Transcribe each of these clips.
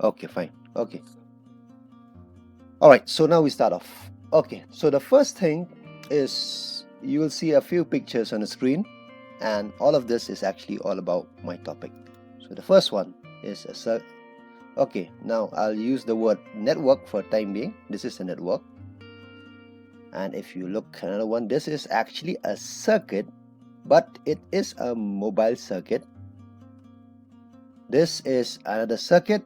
Okay, fine. Okay. Alright, so now we start off. Okay, so the first thing is you will see a few pictures on the screen, and all of this is actually all about my topic. So the first one is a okay, now I'll use the word network for time being. This is a network. And if you look another one, this is actually a circuit, but it is a mobile circuit. This is another circuit.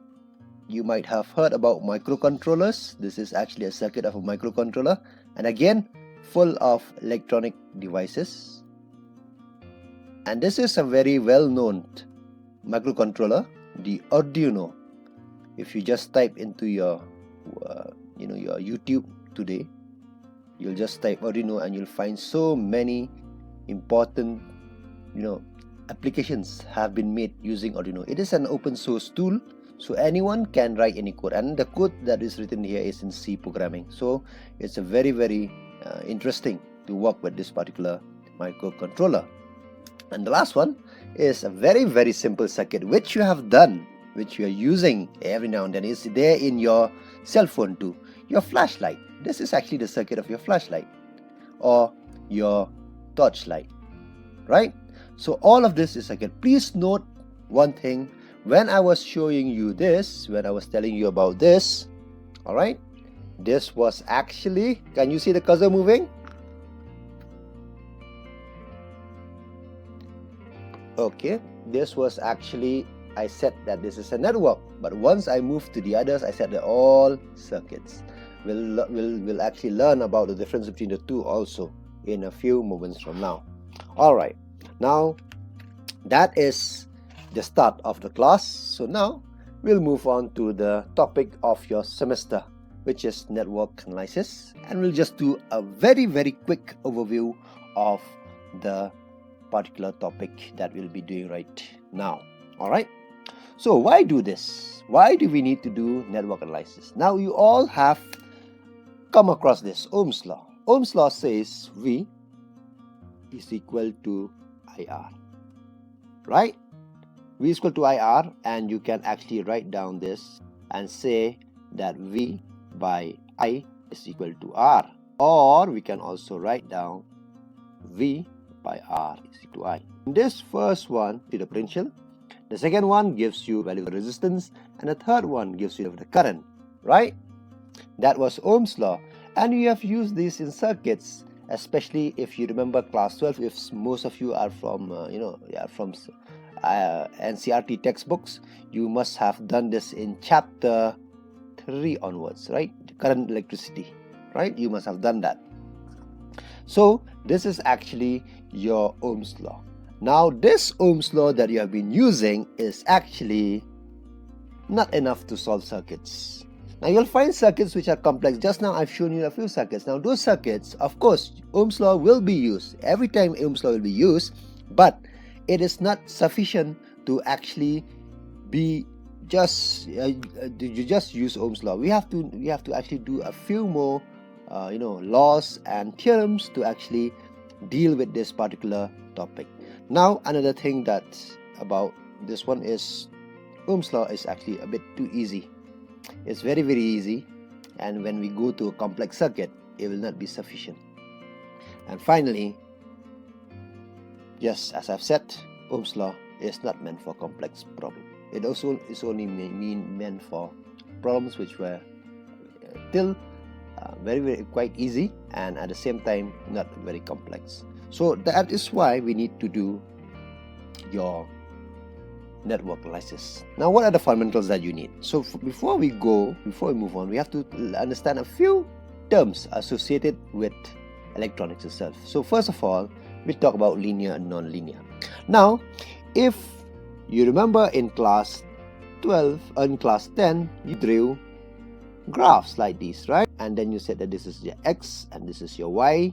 You might have heard about microcontrollers. This is actually a circuit of a microcontroller, and again full of electronic devices. And this is a very well-known microcontroller, the Arduino. If you just type into your your YouTube today, you'll just type Arduino and you'll find so many important applications have been made using Arduino. It is an open source tool, so anyone can write any code, and the code that is written here is in C programming. So it's a very interesting to work with this particular microcontroller. And the last one is a very simple circuit which you have done, which you are using every now and then. Is there in your cell phone too, your flashlight. This is actually the circuit of your flashlight or your torchlight, right? So all of this is circuit. Please note one thing. When I was showing you this, when I was telling you about this, all right, this was actually, can you see the cursor moving? Okay, this was actually, I said that this is a network, but once I move to the others, I said they're all circuits. We'll actually learn about the difference between the two also in a few moments from now. All right, now that is the start of the class. So now we'll move on to the topic of your semester, which is network analysis, and we'll just do a very quick overview of the particular topic that we'll be doing right now. All right, so why do this? Why do we need to do network analysis? Now you all have come across this Ohm's law. Ohm's law says V is equal to IR, right? V is equal to IR, and you can actually write down this and say that V by I is equal to R, or we can also write down V by R is equal to I. This first one is the potential, the second one gives you value of resistance, and the third one gives you the current, right? That was Ohm's law, and we have used this in circuits, especially if you remember class 12. If most of you are from NCRT textbooks, you must have done this in chapter 3 onwards, right? Current electricity, right? You must have done that. So this is actually your Ohm's law. Now this Ohm's law that you have been using is actually not enough to solve circuits. Now you'll find circuits which are complex. Just now I've shown you a few circuits. Now those circuits, of course, Ohm's law will be used. Every time Ohm's law will be used, but it is not sufficient to actually be just use Ohm's law. We have to actually do a few more laws and theorems to actually deal with this particular topic. Now another thing that about this one is Ohm's law is actually a bit too easy. It's very easy, and when we go to a complex circuit, it will not be sufficient. And finally, just as I've said, Ohm's law is not meant for complex problems. It also is only meant for problems which were still very quite easy, and at the same time not very complex. So that is why we need to do your network analysis. Now what are the fundamentals that you need? So before we move on, we have to understand a few terms associated with electronics itself. So first of all, we talk about linear and non-linear. Now if you remember in class 12 and class 10, you drew graphs like these, right? And then you said that this is your X and this is your Y,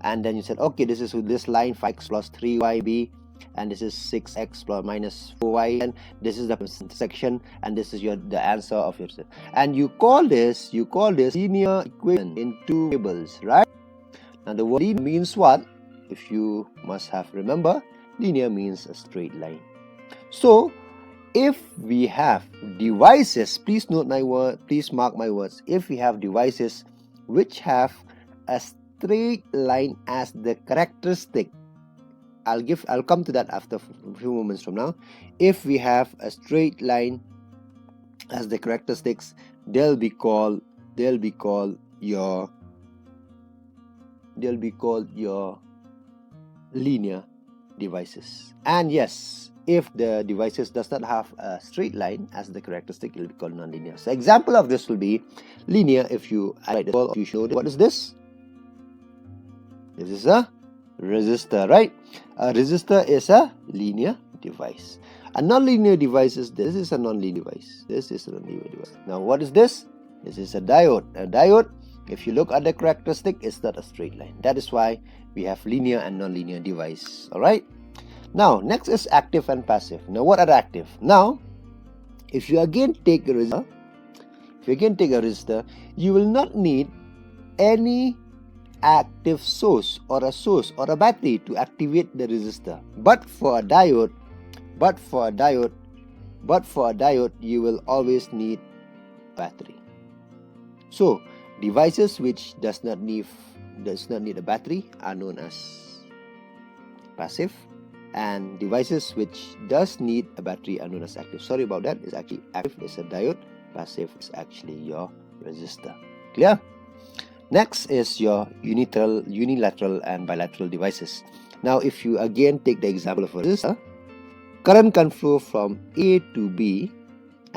and then you said, okay, this is with this line 5x plus 3yb, and this is 6x plus minus 4y, and this is the intersection, and this is the answer of your, and you call this linear equation in two tables, right? Now the word linear means what? If you must have remember, linear means a straight line. So if we have devices, please note my word, please mark my words, if we have devices which have a straight line as the characteristic, I'll come to that after a few moments from now. If we have a straight line as the characteristics, they'll be called your linear devices. And yes, if the devices does not have a straight line as the characteristic, it will be called nonlinear. So example of this will be linear. If you write the ball, you should know what is this? This is a resistor, right? A resistor is a linear device. A nonlinear device is this. This is a nonlinear device. This is a nonlinear device. Now what is this? This is a diode. A diode, if you look at the characteristic, it's not a straight line. That is why we have linear and nonlinear device. Alright? Now, next is active and passive. Now, what are active? Now, if you again take a resistor, you will not need any active source or a battery to activate the resistor. But for a diode, you will always need battery. So, devices which does not need a battery are known as passive, and devices which does need a battery are known as active. Sorry about that. It's actually active is a diode, passive is actually your resistor. Clear? Next is your unilateral and bilateral devices. Now, if you again take the example of a resistor, current can flow from A to B,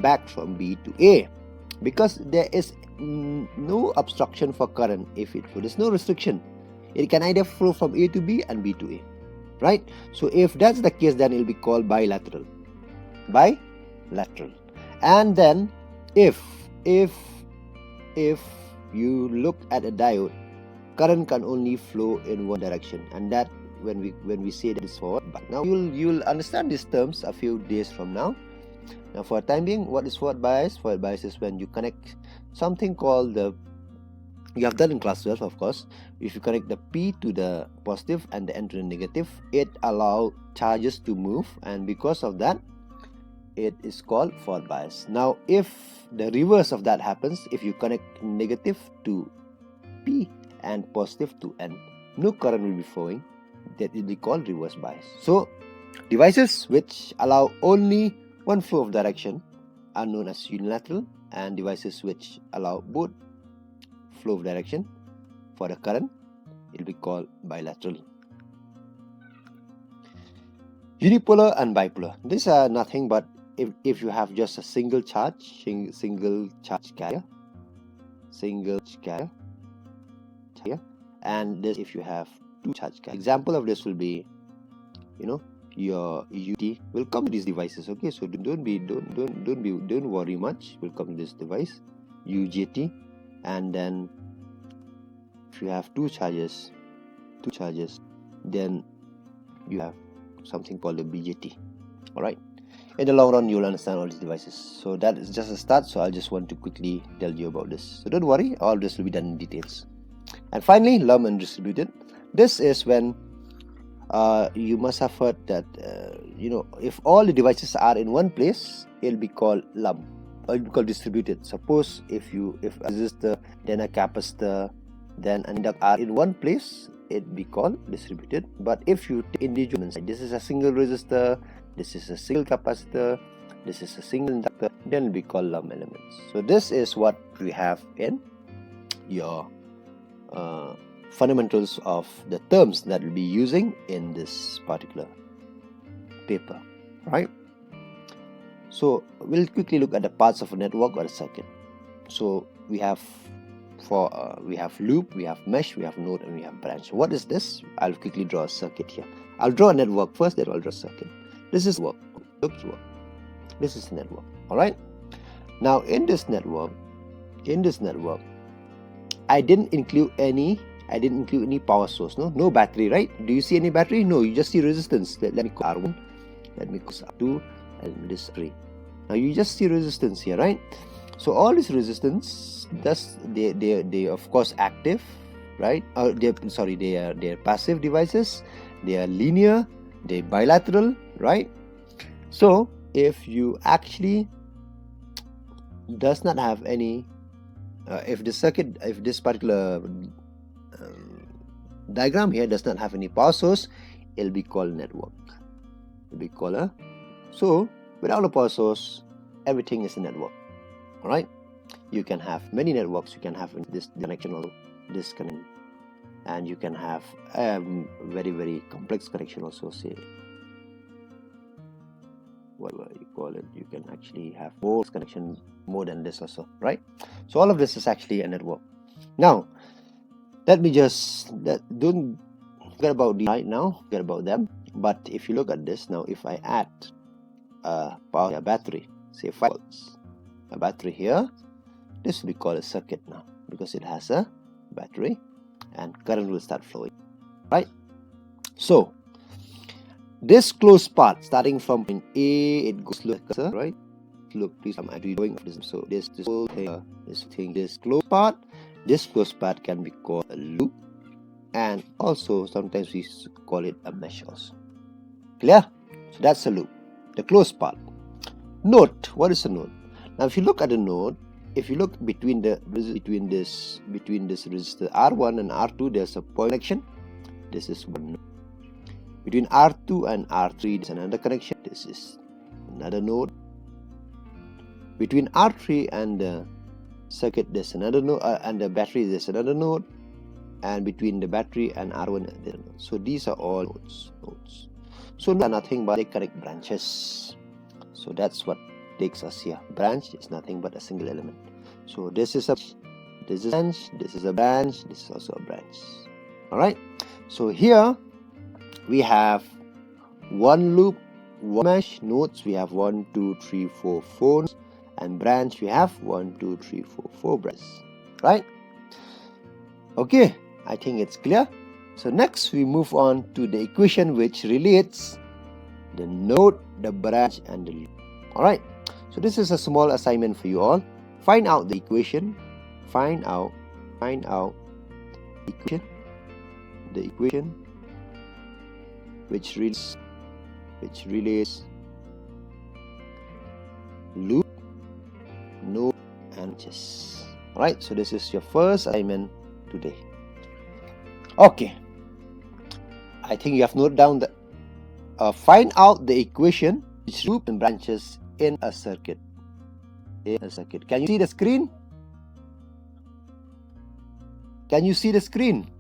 back from B to A, because there is no obstruction for current. If there's no restriction, it can either flow from A to B and B to A, right? So if that's the case, then it will be called bilateral. And then if you look at a diode, current can only flow in one direction, and that when we say that is forward. But now you'll understand these terms a few days from now. Now, for the time being, what is forward bias? Forward bias is when you connect something called you have done in class 12, of course. If you connect the P to the positive and the N to the negative, it allows charges to move, and because of that, it is called forward bias. Now, if the reverse of that happens, if you connect negative to P and positive to N, no current will be flowing. That will be called reverse bias. So, devices which allow only one flow of direction are known as unilateral, and devices which allow both flow of direction for the current, it will be called bilateral. Unipolar and bipolar. These are nothing but if you have just a single charge carrier, and this if you have two charge carriers. Example of this will be, your UT will come to these devices. Okay, so don't worry much. Will come to this device, UJT, and then if you have two charges, then you have something called a BJT. All right. In the long run, you'll understand all these devices. So that is just a start. So I just want to quickly tell you about this. So don't worry, all this will be done in details. And finally, lump and distributed. This is when you must have heard that if all the devices are in one place, it'll be called lump, or it'll be called distributed. Suppose if a resistor, then a capacitor, then an inductor are in one place, it'll be called distributed. But if you take individual, this is a single resistor, this is a single capacitor, this is a single inductor, then it'll be called lump elements. So this is what we have in your fundamentals of the terms that we'll be using in this particular paper, right? So we'll quickly look at the parts of a network or a circuit. So we have loop, we have mesh, we have node, and we have branch. What is this? I'll quickly draw a circuit here. I'll draw a network first, then I'll draw a circuit. This is work. This is the network. All right. Now in this network, I didn't include any power source. No battery, right? Do you see any battery? No, you just see resistance. Let me call R1, let me call R2, and this 3. Now you just see resistance here, right? So all this resistance, they of course active, right? They are passive devices. They are linear. They're bilateral, right? So if you actually does not have any, if this particular diagram here does not have any power source, it'll be called network. It'll be called a, so without a power source, everything is a network. All right, you can have many networks. You can have this connection also, this connection, and you can have very, very complex connection also. Say whatever you call it, you can actually have more connection, more than this also, right? So all of this is actually a network. Now let me just don't forget about these right now, forget about them. But if you look at this now, if I add a battery, say 5 volts, a battery here, this will be called a circuit now, because it has a battery and current will start flowing, right? So this closed path starting from point A, it goes right. Look, please, I'm actually doing this. So this whole thing, this closed path, can be called a loop, and also sometimes we call it a mesh also. Clear? So that's a loop, the closed path. Node. What is a node? Now, if you look at the node, if you look between this resistor R1 and R2, there's a point connection. This is one node. Between R2 and R3, there's another connection. This is another node. Between R3 and the circuit, there's another node, and the battery, there's another node. And between the battery and R1, there's another node. So these are all nodes. So nodes are nothing but they connect branches. So that's what takes us here. Branch is nothing but a single element. So this is a branch, this is a branch, this is also a branch. All right. So here we have one loop, one mesh. Nodes we have 1, 2, 3, 4 nodes, and branch we have 1, 2, 3, 4 branches. Right? Okay, I think it's clear. So next we move on to the equation which relates the node, the branch, and the loop. All right. So this is a small assignment for you all. Find out the equation. Find out the equation which relates loop, node, and branches. All right. So this is your first assignment today. Okay. I think you have noted down the find out the equation which loop and branches in a circuit. Can you see the screen? Can you see the screen?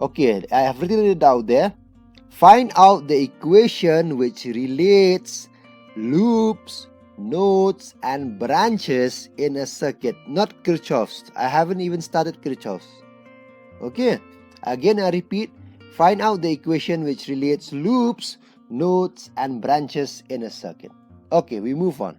Okay, I have written it out there. Find out the equation which relates loops, nodes, and branches in a circuit. Not Kirchhoff's. I haven't even started Kirchhoff's. Okay, again I repeat. Find out the equation which relates loops, nodes, and branches in a circuit. Okay, we move on.